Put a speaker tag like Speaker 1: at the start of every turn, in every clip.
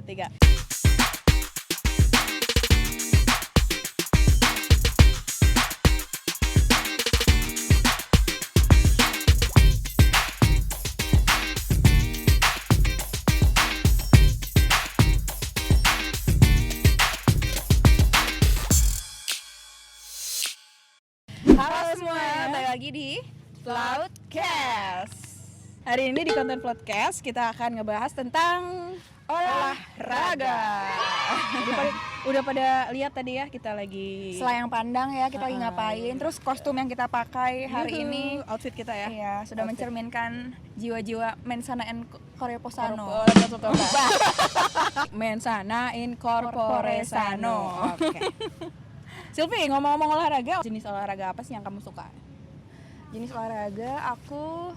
Speaker 1: 3. Halo semua, balik lagi di Floatcast. Hari ini di konten Floatcast kita akan ngebahas tentang olahraga. Udah pada lihat tadi ya, kita lagi
Speaker 2: Selayang pandang ya, kita lagi ngapain. Terus kostum yang kita pakai hari ini,
Speaker 1: outfit kita ya.
Speaker 2: iya, sudah mencerminkan jiwa-jiwa mensana and corpore sano.
Speaker 1: Mensana in corpore sano. Oke. Silvi, ngomong-ngomong olahraga, jenis olahraga apa sih yang kamu suka?
Speaker 2: Jenis olahraga aku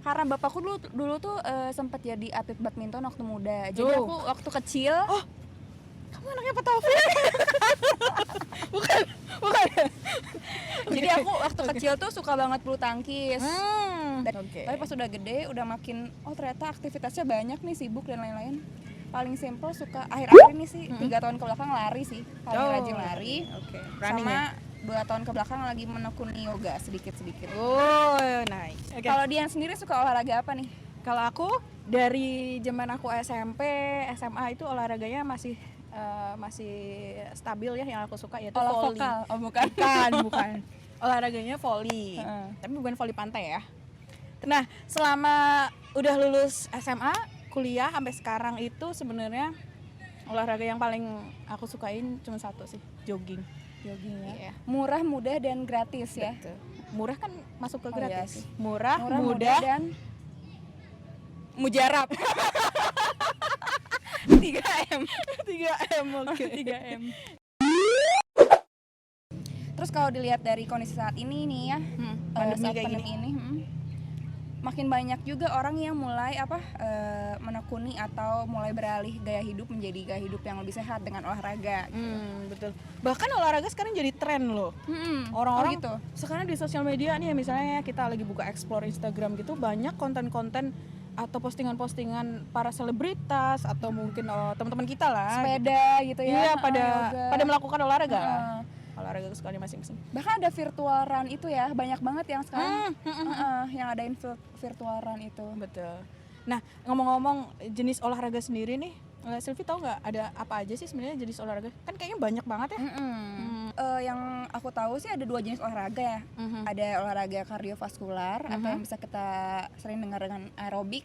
Speaker 2: karena bapakku dulu tuh sempat jadi atlet badminton waktu muda. Jadi aku waktu kecil.
Speaker 1: Oh, kamu anaknya Pak Taufik? bukan.
Speaker 2: Jadi aku waktu kecil tuh suka banget bulu tangkis. Tapi pas udah gede, udah makin ternyata aktivitasnya banyak nih, sibuk dan lain-lain. Paling simple suka akhir-akhir ini sih 3 tahun ke belakang lari sih, paling rajin lari.
Speaker 1: Running
Speaker 2: sama
Speaker 1: ya?
Speaker 2: 2 tahun ke belakang lagi menekuni yoga sedikit-sedikit.
Speaker 1: Oh, nice.
Speaker 2: Kalau Dian sendiri suka olahraga apa nih?
Speaker 1: Kalau aku dari zaman aku SMP, SMA itu olahraganya masih stabil ya, yang aku suka yaitu volley.
Speaker 2: Vokal. Oh, bukan.
Speaker 1: Bukan. Olahraganya volley. Tapi bukan volley pantai ya. Nah, selama udah lulus SMA, kuliah sampai sekarang itu sebenarnya olahraga yang paling aku sukain cuma satu sih, jogging
Speaker 2: ya.
Speaker 1: Iya.
Speaker 2: Murah, mudah dan gratis ya.
Speaker 1: Betul. Murah kan masuk ke
Speaker 2: Iya
Speaker 1: gratis.
Speaker 2: sih.
Speaker 1: Murah,
Speaker 2: mudah
Speaker 1: mudah
Speaker 2: dan
Speaker 1: mujarab.
Speaker 2: 3M.
Speaker 1: 3M, oke.
Speaker 2: 3M. Terus kalau dilihat dari kondisi saat ini nih ya,
Speaker 1: pandemi
Speaker 2: saat
Speaker 1: kayak
Speaker 2: pandemi ini, makin banyak juga orang yang mulai menekuni atau mulai beralih gaya hidup menjadi gaya hidup yang lebih sehat dengan olahraga.
Speaker 1: Betul. Bahkan olahraga sekarang jadi tren loh. Orang-orang
Speaker 2: gitu.
Speaker 1: Sekarang di sosial media nih, misalnya kita lagi buka explore Instagram gitu, banyak konten-konten atau postingan-postingan para selebritas atau mungkin teman-teman kita lah.
Speaker 2: Sepeda gitu ya.
Speaker 1: Iya, pada melakukan olahraga. Olahraga kesukaannya masing-masing.
Speaker 2: Bahkan ada virtual run itu ya, banyak banget yang sekarang yang adain virtual run itu.
Speaker 1: Betul. Nah, ngomong-ngomong jenis olahraga sendiri nih, Silvi tahu nggak ada apa aja sih sebenarnya jenis olahraga? Kan kayaknya banyak banget ya.
Speaker 2: Yang aku tahu sih ada 2 jenis olahraga ya. Ada olahraga kardiovaskular atau yang bisa kita sering dengar dengan aerobik.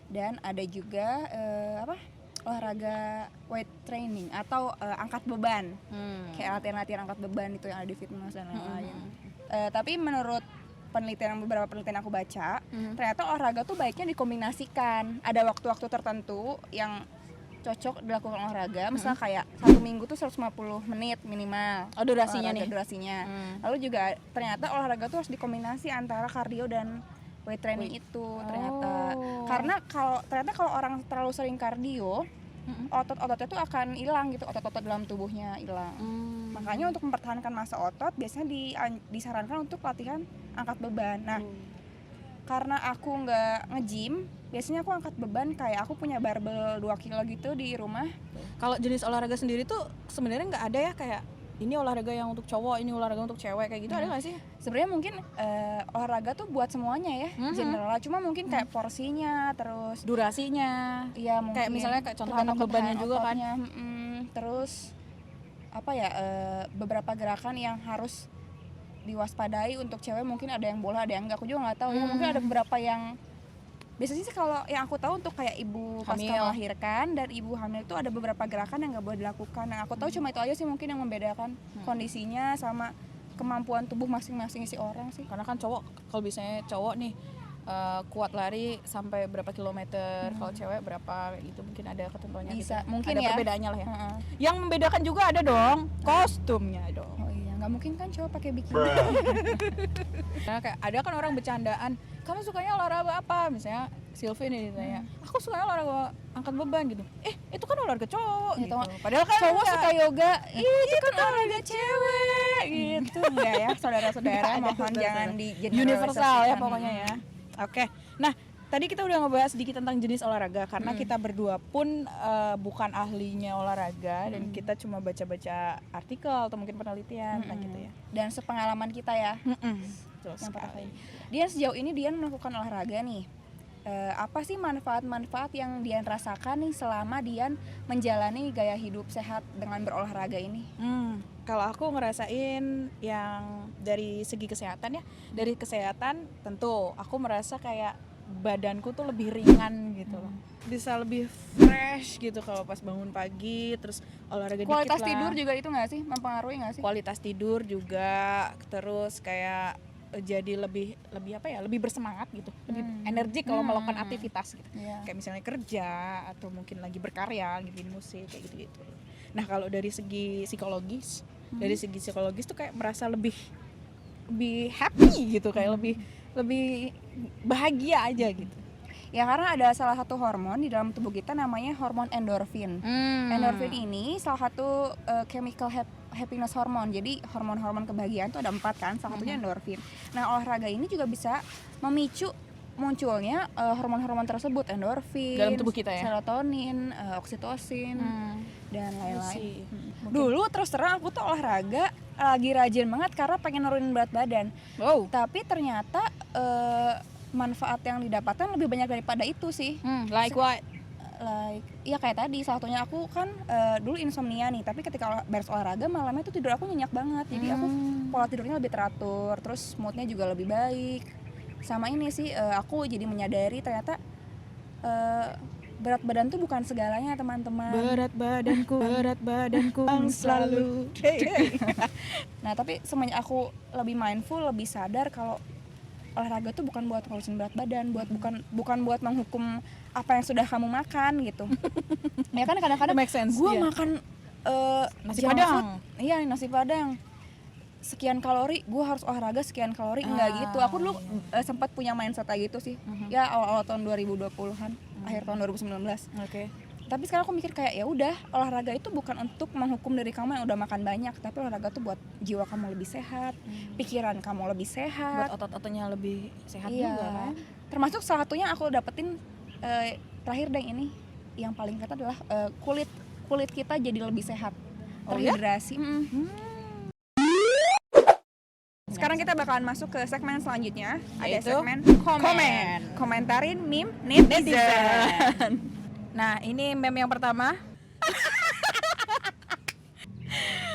Speaker 2: Dan ada juga olahraga weight training atau angkat beban. Kayak latihan-latihan angkat beban itu yang ada di fitness dan lain-lain. Tapi menurut beberapa penelitian aku baca, ternyata olahraga tuh baiknya dikombinasikan. Ada waktu-waktu tertentu yang cocok dilakukan olahraga, misalnya kayak 1 minggu tuh 150 menit minimal.
Speaker 1: Durasinya nih.
Speaker 2: Durasinya. Lalu juga ternyata olahraga tuh harus dikombinasi antara kardio dan weight training itu ternyata. Karena kalau orang terlalu sering kardio, otot-ototnya tuh akan hilang gitu, otot-otot dalam tubuhnya hilang. Makanya untuk mempertahankan massa otot biasanya disarankan untuk latihan angkat beban. Nah, karena aku nggak nge-gym, biasanya aku angkat beban kayak aku punya barbel 2 kilo gitu di rumah.
Speaker 1: Kalau jenis olahraga sendiri tuh sebenarnya nggak ada ya kayak ini olahraga yang untuk cowok, ini olahraga untuk cewek kayak gitu, ada nggak sih?
Speaker 2: Sebenarnya mungkin olahraga tuh buat semuanya ya, general. Cuma mungkin kayak porsinya, terus
Speaker 1: durasinya.
Speaker 2: Iya, mungkin.
Speaker 1: Kayak misalnya kayak contoh angkat bebannya juga kan.
Speaker 2: Terus beberapa gerakan yang harus diwaspadai untuk cewek, mungkin ada yang boleh, ada yang enggak. Aku juga nggak tahu ya. Mungkin ada beberapa yang biasanya sih kalau yang aku tahu untuk kayak ibu pasca melahirkan dan ibu hamil itu ada beberapa gerakan yang nggak boleh dilakukan. Yang aku tahu cuma itu aja sih mungkin yang membedakan kondisinya sama kemampuan tubuh masing-masing si orang sih.
Speaker 1: Karena kan cowok, kalau misalnya cowok nih kuat lari sampai berapa kilometer, kalau cewek berapa gitu, mungkin ada ketentuannya.
Speaker 2: Bisa,
Speaker 1: gitu.
Speaker 2: mungkin
Speaker 1: ada
Speaker 2: ya.
Speaker 1: perbedaannya lah ya. Yang membedakan juga ada dong kostumnya dong.
Speaker 2: Oh iya, nggak mungkin kan cowok pakai bikini.
Speaker 1: Nah, kayak ada kan orang bercandaan, kamu sukanya olahraga apa? Misalnya Silvi nih ditanya, aku sukanya olahraga angkat beban gitu. Itu kan olahraga cowok gitu. Padahal kan
Speaker 2: cowok suka yoga, itu kan
Speaker 1: olahraga
Speaker 2: olahraga cewek gitu. Enggak ya, saudara-saudara, mohon jangan di
Speaker 1: universal ya pokoknya ya. Oke. Nah, tadi kita udah ngebahas sedikit tentang jenis olahraga karena kita berdua pun bukan ahlinya olahraga dan kita cuma baca-baca artikel atau mungkin penelitian gitu ya.
Speaker 2: Dan sepengalaman kita ya.
Speaker 1: Terus
Speaker 2: Dian sejauh ini Dian melakukan olahraga nih. Apa sih manfaat-manfaat yang Dian rasakan nih selama Dian menjalani gaya hidup sehat dengan berolahraga ini?
Speaker 1: Kalau aku ngerasain yang dari segi kesehatan ya, dari kesehatan tentu aku merasa kayak badanku tuh lebih ringan gitu loh. Bisa lebih fresh gitu kalau pas bangun pagi, terus olahraga dikit lah.
Speaker 2: Kualitas tidur juga itu nggak sih? Mempengaruhi nggak sih?
Speaker 1: Kualitas tidur juga, terus kayak jadi lebih apa ya, lebih bersemangat gitu, lebih energi kalau melakukan aktivitas gitu. Kayak misalnya kerja atau mungkin lagi berkarya, bikin musik kayak gitu-gitu. Nah, kalau dari segi psikologis, tuh kayak merasa lebih happy gitu, kayak lebih bahagia aja gitu.
Speaker 2: Ya karena ada salah satu hormon di dalam tubuh kita namanya hormon endorfin. Endorfin ini salah satu chemical happiness hormone. Jadi hormon-hormon kebahagiaan itu ada 4 kan, salah satunya endorfin. Nah, olahraga ini juga bisa memicu munculnya hormon-hormon tersebut, endorfin,
Speaker 1: dalam tubuh kita ya,
Speaker 2: serotonin, oksitosin, dan lain-lain. Dulu terus terang aku tuh olahraga lagi rajin banget karena pengen nurunin berat badan. Tapi ternyata manfaat yang didapatkan lebih banyak daripada itu sih.
Speaker 1: Like what?
Speaker 2: Ya kayak tadi, salah satunya aku kan dulu insomnia nih, tapi ketika beres olahraga malamnya tuh tidur aku nyenyak banget. Jadi aku pola tidurnya lebih teratur, terus moodnya juga lebih baik. Sama ini sih aku jadi menyadari ternyata berat badan tuh bukan segalanya teman-teman. Berat badanku selalu. Nah, tapi semenjak aku lebih mindful, lebih sadar kalau olahraga tuh bukan buat ngurusin berat badan, bukan buat menghukum apa yang sudah kamu makan gitu. Ya kan kadang-kadang gue makan
Speaker 1: nasi padang.
Speaker 2: Iya, nasi padang. Sekian kalori, gue harus olahraga sekian kalori, enggak gitu. Aku dulu sempat punya mindset kayak gitu sih. Ya awal-awal tahun 2020-an, akhir tahun 2019. Tapi sekarang aku mikir kayak ya udah, olahraga itu bukan untuk menghukum diri kamu yang udah makan banyak, tapi olahraga tuh buat jiwa kamu lebih sehat, pikiran kamu lebih sehat,
Speaker 1: buat otot-ototnya lebih sehat juga kan.
Speaker 2: Termasuk salah satunya aku dapetin terakhir deh ini, yang paling kata adalah kulit kita jadi lebih sehat, terhidrasi. Sekarang kita bakalan masuk ke segmen selanjutnya. Ada segmen komen. Komentarin meme netizen.
Speaker 1: Nah, ini meme yang pertama.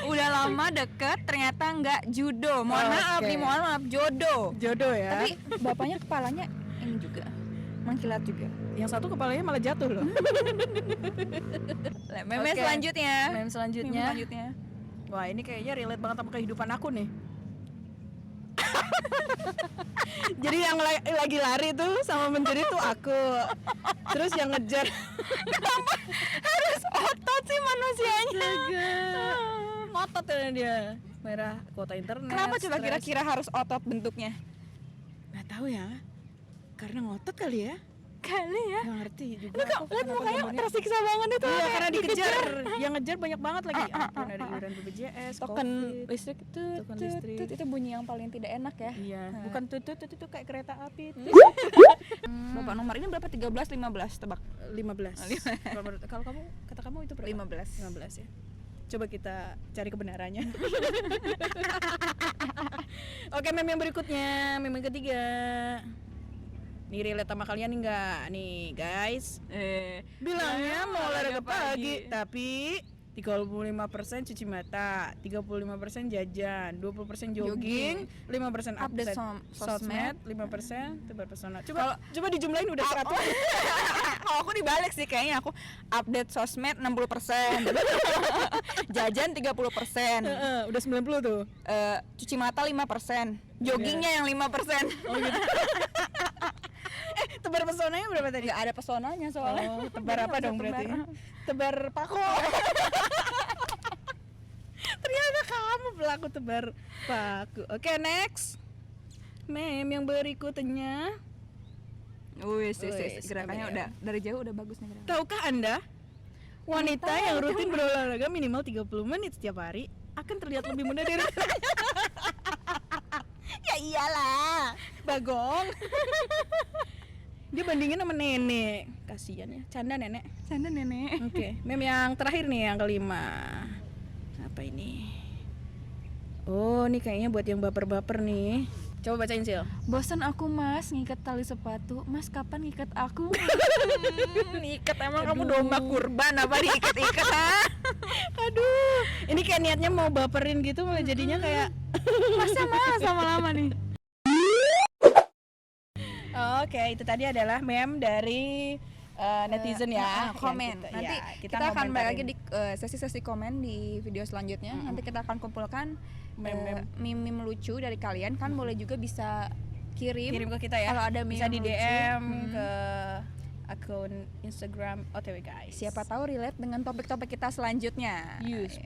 Speaker 2: Udah lama deket, ternyata nggak judo. Mohon maaf, jodoh
Speaker 1: ya.
Speaker 2: Tapi bapaknya kepalanya ini juga mengkilat juga.
Speaker 1: Yang satu kepalanya malah jatuh loh.
Speaker 2: Meme selanjutnya.
Speaker 1: Wah, ini kayaknya relate banget sama kehidupan aku nih. Jadi yang lagi lari tuh sama menjadi tuh aku. Terus yang ngejar.
Speaker 2: Kenapa harus otot sih manusianya?
Speaker 1: Ngotot ya dia. Merah kuota internet.
Speaker 2: Kenapa coba kira-kira harus otot bentuknya?
Speaker 1: Nggak tahu ya. Karena ngotot kali ya.
Speaker 2: Nggak
Speaker 1: ngerti juga.
Speaker 2: Lihat mukanya tersiksa banget itu.
Speaker 1: Iya, karena dikejar. Yang ngejar banyak banget lagi. Ada iuran BPJS,
Speaker 2: token listrik itu bunyi yang paling tidak enak ya.
Speaker 1: Iya. Bukan itu kayak kereta api.
Speaker 2: Bapak nomor ini berapa? 13, 15 tebak.
Speaker 1: 15. Kalau kata kamu itu berapa? 15 ya. Coba kita cari kebenarannya. Oke, meme yang berikutnya, meme ketiga. Nih relate sama kalian nih enggak? Nih guys, bilangnya mau olahraga pagi, tapi 35% cuci mata, 35% jajan, 20% jogging, 5% update sosmed, 5% tebar pesona. Coba dijumlahin udah 100.
Speaker 2: Kalau aku dibalik sih kayaknya, aku update sosmed 60%, jajan 30%,
Speaker 1: udah 90 tuh.
Speaker 2: Cuci mata 5%, joggingnya yang 5%.
Speaker 1: Oh gitu. Tebar pesonanya berapa tadi?
Speaker 2: Gak ada pesonanya soalnya.
Speaker 1: Tebar apa dong berarti? Tebar pako. Ternyata kamu pelaku tebar paku. Oke, next. Meme yang berikutnya.
Speaker 2: Gerakannya udah dari jauh udah bagus nih gerakannya.
Speaker 1: Tahukah Anda, wanita yang rutin berolahraga minimal 30 menit setiap hari akan terlihat lebih muda dari
Speaker 2: Ya iyalah,
Speaker 1: Bagong. Dia bandingin sama nenek. Kasian ya, canda nenek.
Speaker 2: Canda nenek.
Speaker 1: Oke, meme yang terakhir nih, yang kelima. Apa ini? Oh, ini kayaknya buat yang baper-baper nih. Coba bacain, Sil.
Speaker 2: Bosan aku mas ngikat tali sepatu. Mas kapan ngikat aku?
Speaker 1: Ikat emang kamu domba kurban apa diikat-ikat ha? Aduh, ini kayak niatnya mau baperin gitu malah jadinya kayak
Speaker 2: Masa mas lama-lama nih.
Speaker 1: Oke, itu tadi adalah meme dari netizen ya.
Speaker 2: Komen.
Speaker 1: Yang
Speaker 2: Nanti kita akan balik lagi di sesi-sesi komen di video selanjutnya. Nanti kita akan kumpulkan meme lucu dari kalian. Kan boleh juga bisa kirim
Speaker 1: ke kita ya.
Speaker 2: Kalau ada meme
Speaker 1: bisa di
Speaker 2: lucu.
Speaker 1: DM ke akun Instagram OTW guys.
Speaker 2: Siapa tahu relate dengan topik-topik kita selanjutnya.
Speaker 1: Yes.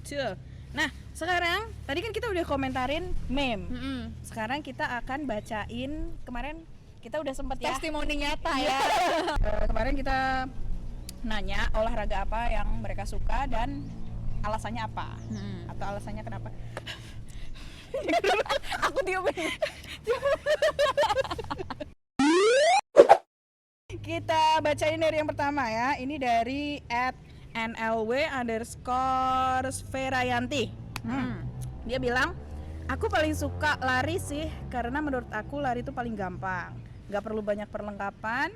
Speaker 1: Betul. Nah, sekarang tadi kan kita udah komentarin meme. Sekarang kita akan bacain, kemarin kita udah sempet ya
Speaker 2: Testimoni nyata ya.
Speaker 1: kemarin kita nanya olahraga apa yang mereka suka dan alasannya apa, atau alasannya kenapa.
Speaker 2: Aku diomelin.
Speaker 1: Kita bacain dari yang pertama ya. Ini dari @nlw_Sverayanti. Dia bilang, aku paling suka lari sih, karena menurut aku lari itu paling gampang. Gak perlu banyak perlengkapan.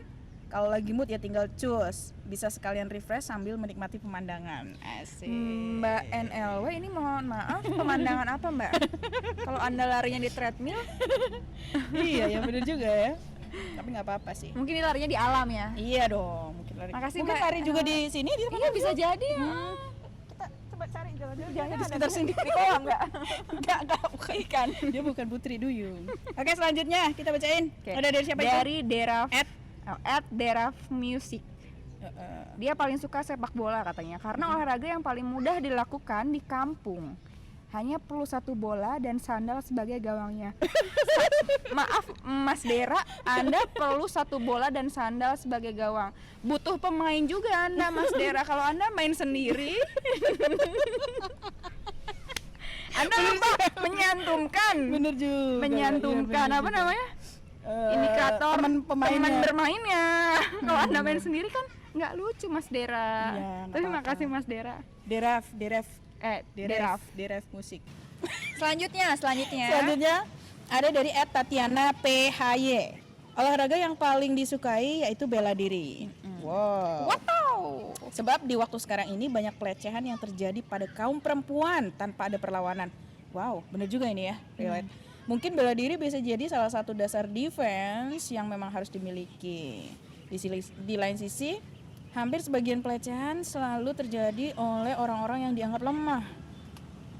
Speaker 1: Kalau lagi mood ya tinggal cus. Bisa sekalian refresh sambil menikmati pemandangan. Asik.
Speaker 2: Mbak NLW ini mohon maaf, pemandangan apa Mbak? Kalau Anda larinya di treadmill,
Speaker 1: Iya ya, bener juga ya. Tapi nggak apa-apa sih.
Speaker 2: mungkin ini larinya di alam ya.
Speaker 1: Iya dong, mungkin lari.
Speaker 2: Makasih,
Speaker 1: mungkin
Speaker 2: Mbak.
Speaker 1: lari juga di sini di
Speaker 2: Iya bisa jadi ya.
Speaker 1: Kita coba cari jalan-jalan.
Speaker 2: Jangan
Speaker 1: di
Speaker 2: ada
Speaker 1: sekitar sini.
Speaker 2: di kolam nggak?
Speaker 1: Enggak, bukan ikan. Dia bukan putri duyung. Oke, selanjutnya kita bacain. Ada dari siapa itu?
Speaker 2: Dari Deraf Deraf Music. Dia paling suka sepak bola katanya karena olahraga yang paling mudah dilakukan di kampung. Hanya perlu satu bola dan sandal sebagai gawangnya. Maaf Mas Dera, Anda perlu satu bola dan sandal sebagai gawang. Butuh pemain juga Anda Mas Dera. Kalau Anda main sendiri Anda lupa menyantumkan.
Speaker 1: Bener juga.
Speaker 2: Menyantumkan
Speaker 1: Iya,
Speaker 2: apa
Speaker 1: bener juga.
Speaker 2: namanya? Indikator teman bermainnya. Kalau Anda main sendiri kan nggak lucu Mas Dera.
Speaker 1: Iya, nggak
Speaker 2: Terima
Speaker 1: apa-apa.
Speaker 2: kasih Mas Dera.
Speaker 1: Deraf musik.
Speaker 2: Selanjutnya
Speaker 1: Selanjutnya ada dari @Tatiana PHY. Olahraga yang paling disukai yaitu bela diri. Wow. Sebab di waktu sekarang ini banyak pelecehan yang terjadi pada kaum perempuan tanpa ada perlawanan. Wow, bener juga ini ya. Relate. Mungkin bela diri bisa jadi salah satu dasar defense yang memang harus dimiliki. Di lain sisi, hampir sebagian pelecehan selalu terjadi oleh orang-orang yang dianggap lemah.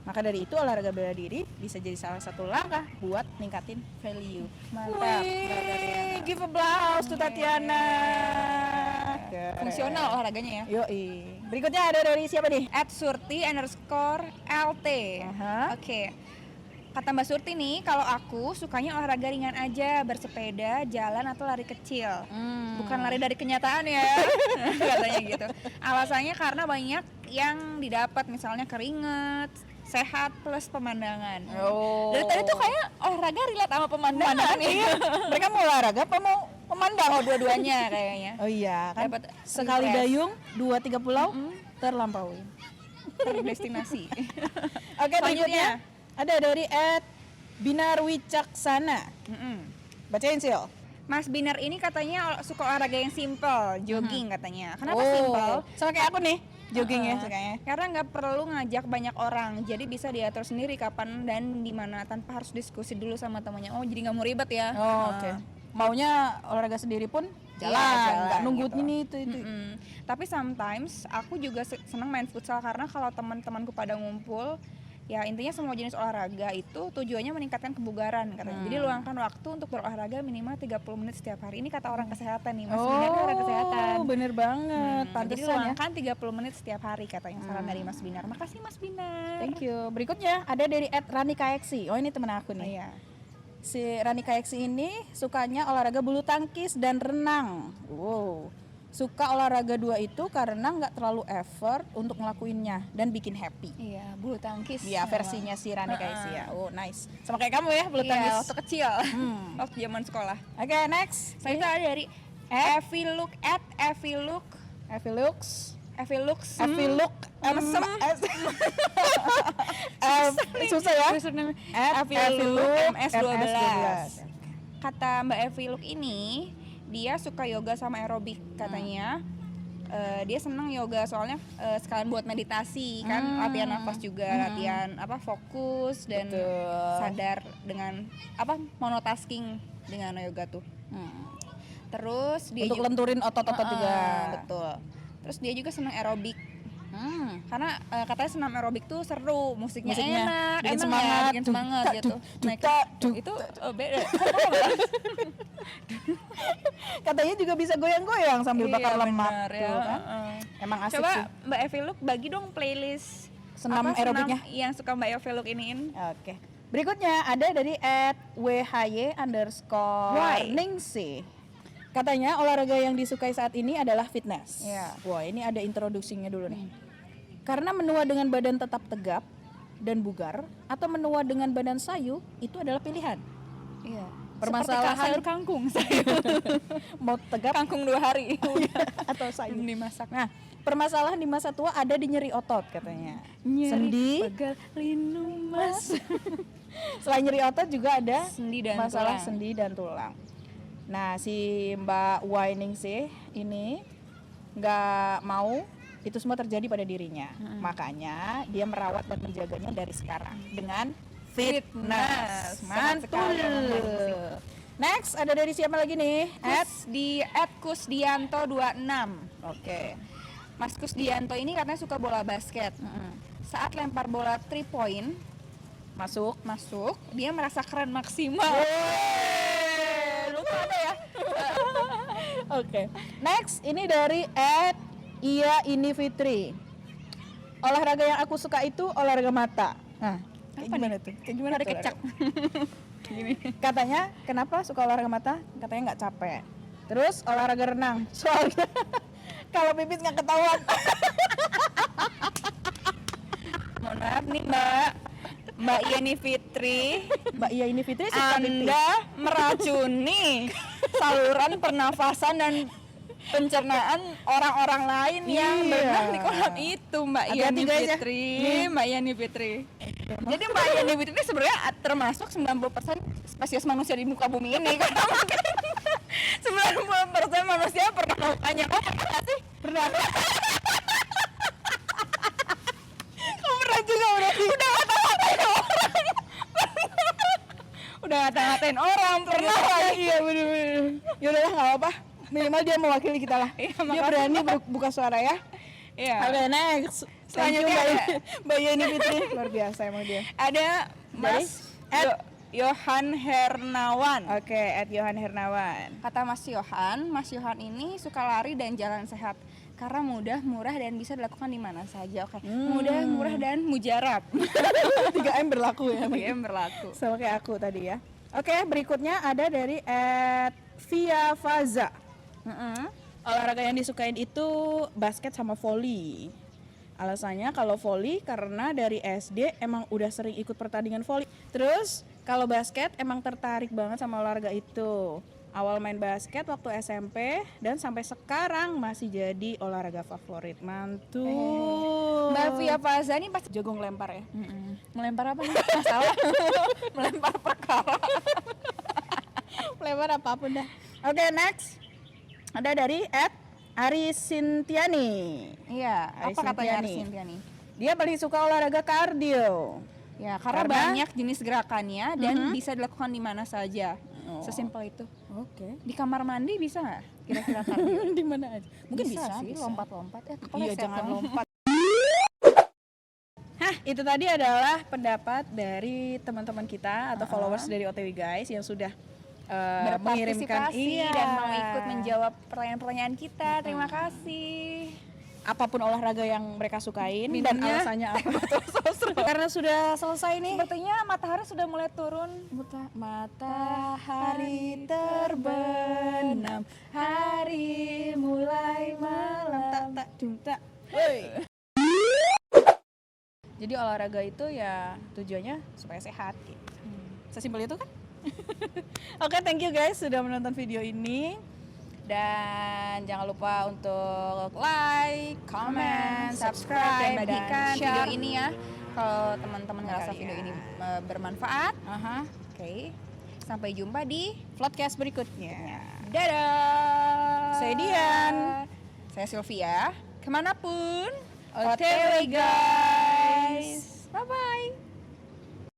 Speaker 1: Maka dari itu olahraga bela diri bisa jadi salah satu langkah buat ningkatin value.
Speaker 2: Mantap.
Speaker 1: Wih, give applause to Tatiana.
Speaker 2: Fungsional olahraganya ya.
Speaker 1: Yoi. Berikutnya ada dari siapa nih?
Speaker 2: @surti_lt. Oke. Kata Mbak Surti nih, kalau aku sukanya olahraga ringan aja, bersepeda, jalan atau lari kecil. Bukan lari dari kenyataan ya. Katanya gitu. Alasannya karena banyak yang didapat, misalnya keringat, sehat plus pemandangan. Dari tadi tuh kayak olahraga relate sama pemandangan nih.
Speaker 1: Mereka mau olahraga apa mau memandang?
Speaker 2: Oh, dua-duanya kayaknya.
Speaker 1: Oh iya, kan
Speaker 2: Dapat
Speaker 1: sekali
Speaker 2: refresh.
Speaker 1: dayung 2-3 pulau terlampaui.
Speaker 2: Terdestinasi.
Speaker 1: Oke,
Speaker 2: Selanjutnya.
Speaker 1: berikutnya ada dari @binarwicaksana. Bacain Sil.
Speaker 2: Mas Binar ini katanya suka olahraga yang simple, jogging katanya. Kenapa simple?
Speaker 1: Sama kayak aku nih, jogging ya sukanya.
Speaker 2: Karena nggak perlu ngajak banyak orang, jadi bisa diatur sendiri kapan dan di mana tanpa harus diskusi dulu sama temannya. Oh, jadi nggak mau ribet ya?
Speaker 1: Oke. Maunya olahraga sendiri pun jalan, nggak nunggu
Speaker 2: gitu.
Speaker 1: ini itu.
Speaker 2: Tapi sometimes aku juga senang main futsal karena kalau teman-temanku pada ngumpul, ya intinya semua jenis olahraga itu tujuannya meningkatkan kebugaran katanya. Jadi luangkan waktu untuk berolahraga minimal 30 menit setiap hari. Ini kata orang kesehatan nih, Mas Binar kan orang kesehatan.
Speaker 1: Oh, bener banget.
Speaker 2: Jadi
Speaker 1: Pantesan ya.
Speaker 2: luangkan 30 menit setiap hari katanya, saran dari Mas Binar. Makasih Mas Binar.
Speaker 1: Thank you. Berikutnya ada dari @ranikaeksi. Oh, ini temen aku nih.
Speaker 2: Iya.
Speaker 1: Si Ranikaeksi ini sukanya olahraga bulu tangkis dan renang. Wow. suka olahraga 2 itu karena nggak terlalu effort untuk ngelakuinnya dan bikin happy.
Speaker 2: Iya, bulu tangkis.
Speaker 1: Iya, versinya si Rani Kaisi ya. Oh, nice. Sama kayak kamu ya, bulu
Speaker 2: Iya,
Speaker 1: tangkis.
Speaker 2: waktu kecil. Waktu zaman sekolah.
Speaker 1: Oke, next.
Speaker 2: Selanjutnya ada dari Evilux
Speaker 1: Evilux susah ya.
Speaker 2: Evilux MS12. Kata Mbak Evilux ini, dia suka yoga sama aerobik katanya. Dia senang yoga soalnya sekalian buat meditasi kan, latihan nafas juga, latihan fokus dan sadar dengan monotasking dengan yoga tuh. Terus dia
Speaker 1: untuk lenturin otot-otot juga.
Speaker 2: Betul. Terus dia juga senang aerobik. Karena katanya senam aerobik tuh seru, musiknya enak,
Speaker 1: bikin
Speaker 2: semangat gitu. Itu beda.
Speaker 1: Katanya juga bisa goyang-goyang sambil bakar lemak tuh kan. Emang asik
Speaker 2: Coba
Speaker 1: sih.
Speaker 2: Mbak Evilux bagi dong playlist
Speaker 1: Senam aerobiknya
Speaker 2: yang suka Mbak Evilux iniin.
Speaker 1: Oke. Berikutnya ada dari @why_ningsih. Katanya olahraga yang disukai saat ini adalah fitness.
Speaker 2: Iya.
Speaker 1: Wah, ini ada introduksinya dulu nih. Karena menua dengan badan tetap tegap dan bugar atau menua dengan badan sayu itu adalah pilihan.
Speaker 2: Iya.
Speaker 1: Permasalahan
Speaker 2: sayur kangkung, sayur
Speaker 1: mau tegap
Speaker 2: kangkung 2 hari
Speaker 1: atau sayu
Speaker 2: belum dimasak.
Speaker 1: Nah, permasalahan di masa tua ada di nyeri otot katanya.
Speaker 2: Nyeri
Speaker 1: Sendi,
Speaker 2: pegal linu mas.
Speaker 1: selain nyeri otot juga ada
Speaker 2: Sendi dan
Speaker 1: masalah
Speaker 2: tulang.
Speaker 1: sendi dan tulang. Nah, si Mbak Wainingsih ini nggak mau itu semua terjadi pada dirinya. Makanya dia merawat dan menjaganya dari sekarang dengan fitness. Mantul. Next ada dari siapa lagi nih?
Speaker 2: @kusdianto26.
Speaker 1: Oke.
Speaker 2: Mas Kusdianto ini katanya suka bola basket. Saat lempar bola 3 point
Speaker 1: Masuk.
Speaker 2: dia merasa keren maksimal.
Speaker 1: Lupa apa ya? Oke. Next ini dari @iya_ini_fitri. Olahraga yang aku suka itu olahraga mata. Nah, kayak gimana tuh? Kayak gimana
Speaker 2: Ada
Speaker 1: tuh
Speaker 2: kecak.
Speaker 1: Gini. Katanya kenapa suka olahraga mata? Katanya nggak capek. Terus olahraga renang. Soalnya kalau pipis nggak ketahuan.
Speaker 2: Mohon maaf nih Mbak Yeni Fitri,
Speaker 1: Mbak Iya ini Fitri suka pipis.
Speaker 2: Anda meracuni saluran pernafasan dan pencernaan orang-orang lain yang berenang di kolam itu, Mbak Yeni
Speaker 1: Hati-hati guys ya.
Speaker 2: Fitri. Mbak Yeni Fitri. Jadi Mbak Yeni Fitri ini sebenarnya termasuk 90% spesies manusia di muka bumi ini karena mungkin 90% manusia pernah melakukannya. Pernah sih? Pernah.
Speaker 1: Kamu pernah juga berarti?
Speaker 2: Udah ngata-ngatain orang, pernah lagi.
Speaker 1: Iya bener-bener. Yaudahlah nggak apa-apa. Minimal dia mewakili kita lah.
Speaker 2: Iya,
Speaker 1: Dia
Speaker 2: makasih.
Speaker 1: berani buka suara ya.
Speaker 2: Iya.
Speaker 1: Oke, next.
Speaker 2: Selanjutnya
Speaker 1: Mbak Yeni Fitri. Luar biasa emang dia.
Speaker 2: Ada Mas Yohan Hernawan.
Speaker 1: Oke, @Yohan Hernawan.
Speaker 2: Kata Mas Yohan ini suka lari dan jalan sehat karena mudah, murah dan bisa dilakukan di mana saja. Oke. Mudah, murah dan mujarab.
Speaker 1: 3M berlaku ya.
Speaker 2: 3M berlaku.
Speaker 1: Sama kayak aku tadi ya. Oke, berikutnya ada dari @Via_Faza. Olahraga yang disukain itu basket sama volley. Alasannya kalau volley karena dari SD emang udah sering ikut pertandingan volley. Terus kalau basket emang tertarik banget sama olahraga itu. Awal main basket waktu SMP dan sampai sekarang masih jadi olahraga favorit. Mantul.
Speaker 2: Mbak Via Faza ini pasti
Speaker 1: jago ngelempar ya.
Speaker 2: melempar apa nih? Masalah. Melempar perkara.
Speaker 1: Melempar apapun dah. Oke, next. Ada dari @Arisintiani.
Speaker 2: Iya, apa katanya
Speaker 1: Sintiani.
Speaker 2: Sintiani?
Speaker 1: Dia paling suka olahraga kardio.
Speaker 2: Ya, karena banyak jenis gerakannya dan bisa dilakukan di mana saja. Sesimpel itu.
Speaker 1: Oke.
Speaker 2: Di kamar mandi bisa nggak kira-kira kardio?
Speaker 1: Di mana aja? Mungkin bisa,
Speaker 2: sih, lompat-lompat.
Speaker 1: Iya,
Speaker 2: kepleset
Speaker 1: jangan
Speaker 2: dong.
Speaker 1: lompat. Hah, itu tadi adalah pendapat dari teman-teman kita atau followers dari OTW guys yang sudah mengirimkan
Speaker 2: berpartisipasi dan mau ikut menjawab pertanyaan-pertanyaan kita. Terima kasih.
Speaker 1: apapun olahraga yang mereka sukain dan alasannya apa. Karena sudah selesai nih.
Speaker 2: Sepertinya matahari sudah mulai turun.
Speaker 1: Matahari terbenam, hari mulai malam. Tak. Jadi olahraga itu ya tujuannya supaya sehat gitu. Sesimpel itu kan? Oke, thank you guys sudah menonton video ini. Dan jangan lupa untuk like, comment, subscribe, dan
Speaker 2: bagikan
Speaker 1: share
Speaker 2: video ini ya. Kalau teman-teman ngerasa video ini bermanfaat. Oke. Sampai jumpa di
Speaker 1: Vlogcast berikutnya.
Speaker 2: dadah.
Speaker 1: Saya Dian.
Speaker 2: Saya Sylvia. Kemanapun.
Speaker 1: OTW guys.